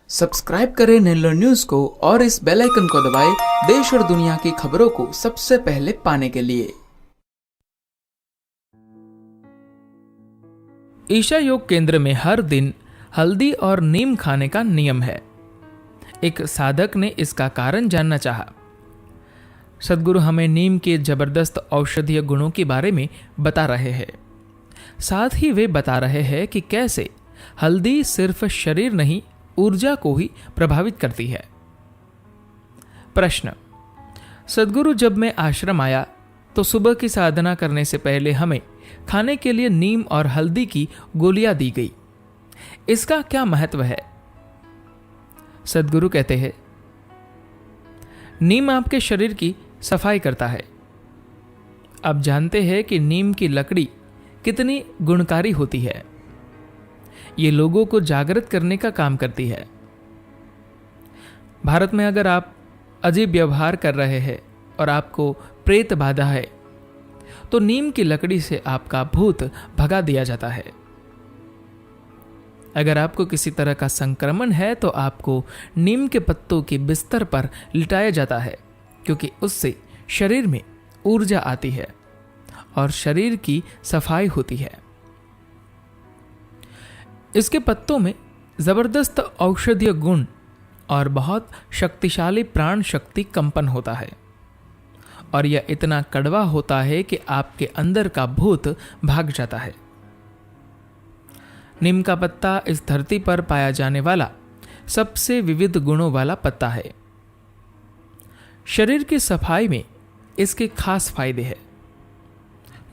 Subscribe करें Nellore news को और इस बेल आइकन को दबाएं देश और दुनिया की खबरों को सबसे पहले पाने के लिए। ईशा योग केंद्र में हर दिन हल्दी और नीम खाने का नियम है। एक साधक ने इसका कारण जानना चाहा। सद्गुरु हमें नीम के जबरदस्त औषधीय गुणों के बारे में बता रहे हैं। साथ ही वे बता रहे हैं कि कैसे हल्दी सिर्फ शरीर नहीं, ऊर्जा को ही प्रभावित करती है। प्रश्न: सद्गुरु, जब मैं आश्रम आया तो सुबह की साधना करने से पहले हमें खाने के लिए नीम और हल्दी की गोलियां दी गई। इसका क्या महत्व है? सद्गुरु कहते हैं, नीम आपके शरीर की सफाई करता है। आप जानते हैं कि नीम की लकड़ी कितनी गुणकारी होती है। ये लोगों को जागृत करने का काम करती है। भारत में अगर आप अजीब व्यवहार कर रहे हैं और आपको प्रेत बाधा है तो नीम की लकड़ी से आपका भूत भगा दिया जाता है। अगर आपको किसी तरह का संक्रमण है तो आपको नीम के पत्तों के बिस्तर पर लिटाया जाता है, क्योंकि उससे शरीर में ऊर्जा आती है और शरीर की सफाई होती है। इसके पत्तों में जबरदस्त औषधीय गुण और बहुत शक्तिशाली प्राण शक्ति कंपन होता है, और यह इतना कड़वा होता है कि आपके अंदर का भूत भाग जाता है। नीम का पत्ता इस धरती पर पाया जाने वाला सबसे विविध गुणों वाला पत्ता है। शरीर की सफाई में इसके खास फायदे हैं।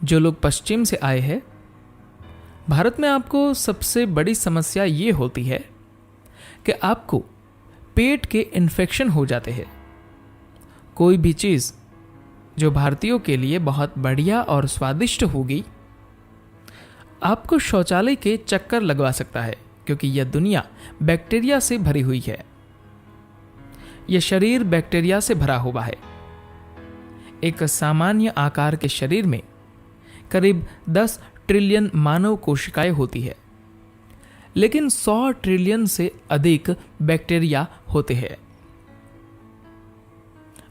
जो लोग पश्चिम से आए हैं, भारत में आपको सबसे बड़ी समस्या ये होती है कि आपको पेट के इन्फेक्शन हो जाते हैं। कोई भी चीज जो भारतीयों के लिए बहुत बढ़िया और स्वादिष्ट होगी, आपको शौचालय के चक्कर लगवा सकता है, क्योंकि यह दुनिया बैक्टीरिया से भरी हुई है। यह शरीर बैक्टीरिया से भरा हुआ है। एक सामान्य आकार के शरीर में करीब 10 ट्रिलियन मानव कोशिकाएं होती है, लेकिन 100 ट्रिलियन से अधिक बैक्टीरिया होते हैं।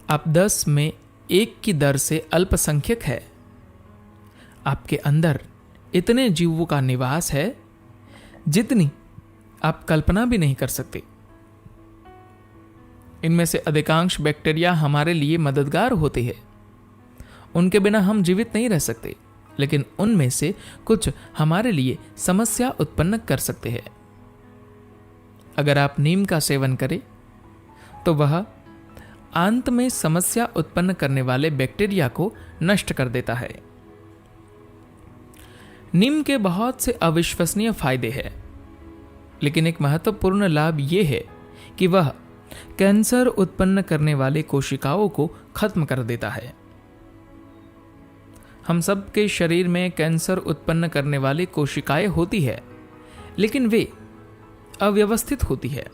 आप 10 में 1 की दर से अल्पसंख्यक है। आपके अंदर इतने जीवों का निवास है जितनी आप कल्पना भी नहीं कर सकते। इनमें से अधिकांश बैक्टीरिया हमारे लिए मददगार होते हैं। उनके बिना हम जीवित नहीं रह सकते, लेकिन उनमें से कुछ हमारे लिए समस्या उत्पन्न कर सकते हैं। अगर आप नीम का सेवन करें तो वह अंत में समस्या उत्पन्न करने वाले बैक्टीरिया को नष्ट कर देता है। नीम के बहुत से अविश्वसनीय फायदे हैं, लेकिन एक महत्वपूर्ण लाभ यह है कि वह कैंसर उत्पन्न करने वाले कोशिकाओं को खत्म कर देता है। हम सब के शरीर में कैंसर उत्पन्न करने वाली कोशिकाएं होती है, लेकिन वे अव्यवस्थित होती है।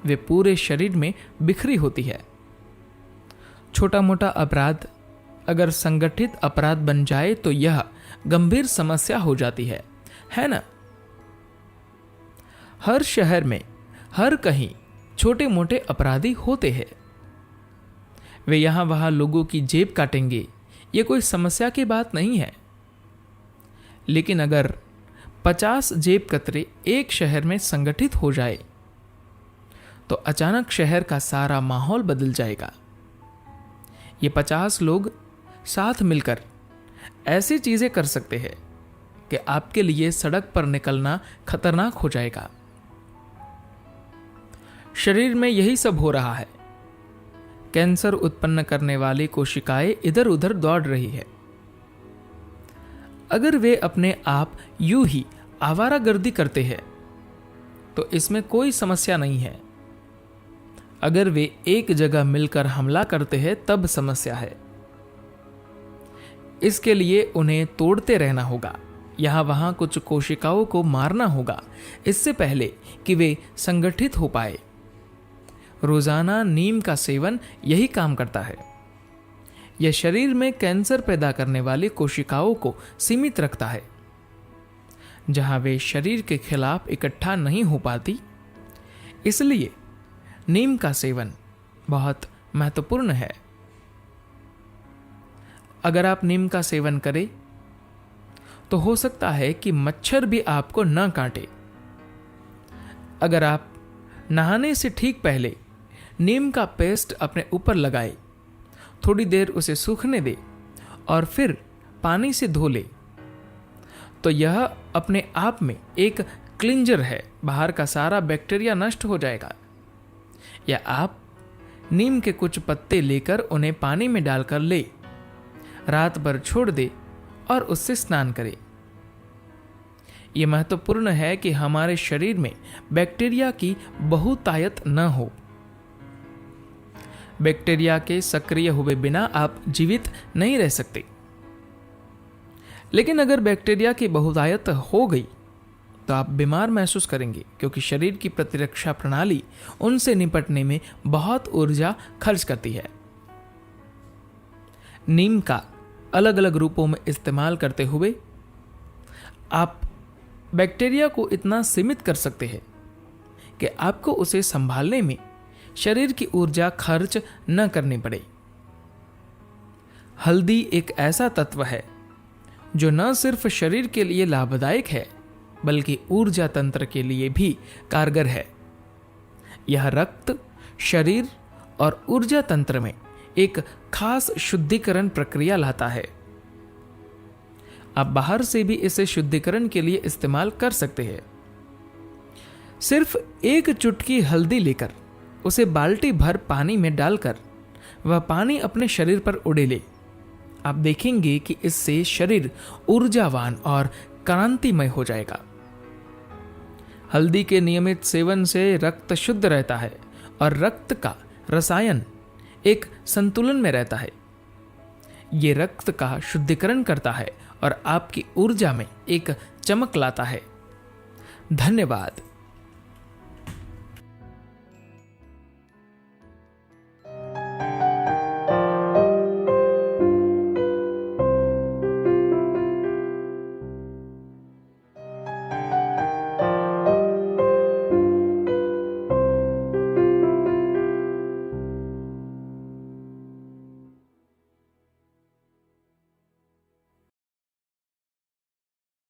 वे पूरे शरीर में बिखरी होती है। छोटा मोटा अपराध अगर संगठित अपराध बन जाए तो यह गंभीर समस्या हो जाती है ना? हर शहर में हर कहीं छोटे मोटे अपराधी होते हैं। वे यहां वहां लोगों की जेब काटेंगे, ये कोई समस्या की बात नहीं है। लेकिन अगर 50 जेब कतरे एक शहर में संगठित हो जाए तो अचानक शहर का सारा माहौल बदल जाएगा। ये 50 लोग साथ मिलकर ऐसी चीजें कर सकते हैं कि आपके लिए सड़क पर निकलना खतरनाक हो जाएगा। शरीर में यही सब हो रहा है। कैंसर उत्पन्न करने वाली कोशिकाएं इधर उधर दौड़ रही है। अगर वे अपने आप यूं ही आवारागर्दी करते हैं तो इसमें कोई समस्या नहीं है। अगर वे एक जगह मिलकर हमला करते हैं तब समस्या है। इसके लिए उन्हें तोड़ते रहना होगा, यहां वहां कुछ कोशिकाओं को मारना होगा इससे पहले कि वे संगठित हो पाए। रोजाना नीम का सेवन यही काम करता है। यह शरीर में कैंसर पैदा करने वाली कोशिकाओं को सीमित रखता है। जहां वे शरीर के खिलाफ इकट्ठा नहीं हो पाती, इसलिए नीम का सेवन बहुत महत्वपूर्ण है। अगर आप नीम का सेवन करें तो हो सकता है कि मच्छर भी आपको न काटे। अगर आप नहाने से ठीक पहले नीम का पेस्ट अपने ऊपर लगाए, थोड़ी देर उसे सूखने दे और फिर पानी से धो ले, तो यह अपने आप में एक क्लिंजर है, बाहर का सारा बैक्टीरिया नष्ट हो जाएगा। या आप नीम के कुछ पत्ते लेकर उन्हें पानी में डालकर ले, रात भर छोड़ दे और उससे स्नान करें। यह महत्वपूर्ण है कि हमारे शरीर में बैक्टीरिया की बहुतायत न हो। बैक्टीरिया के सक्रिय हुए बिना आप जीवित नहीं रह सकते। लेकिन अगर बैक्टीरिया की बहुतायत हो गई तो आप बीमार महसूस करेंगे, क्योंकि शरीर की प्रतिरक्षा प्रणाली उनसे निपटने में बहुत ऊर्जा खर्च करती है। नीम का अलग अलग रूपों में इस्तेमाल करते हुए आप बैक्टीरिया को इतना सीमित कर सकते हैं कि आपको उसे संभालने में शरीर की ऊर्जा खर्च न करनी पड़े। हल्दी एक ऐसा तत्व है जो न सिर्फ शरीर के लिए लाभदायक है, बल्कि ऊर्जा तंत्र के लिए भी कारगर है। यह रक्त, शरीर और ऊर्जा तंत्र में एक खास शुद्धिकरण प्रक्रिया लाता है। आप बाहर से भी इसे शुद्धिकरण के लिए इस्तेमाल कर सकते हैं। सिर्फ एक चुटकी हल्दी लेकर उसे बाल्टी भर पानी में डालकर वह पानी अपने शरीर पर उड़ेले। आप देखेंगे कि इससे शरीर ऊर्जावान और क्रांतिमय हो जाएगा। हल्दी के नियमित सेवन से रक्त शुद्ध रहता है और रक्त का रसायन एक संतुलन में रहता है। ये रक्त का शुद्धिकरण करता है और आपकी ऊर्जा में एक चमक लाता है। धन्यवाद।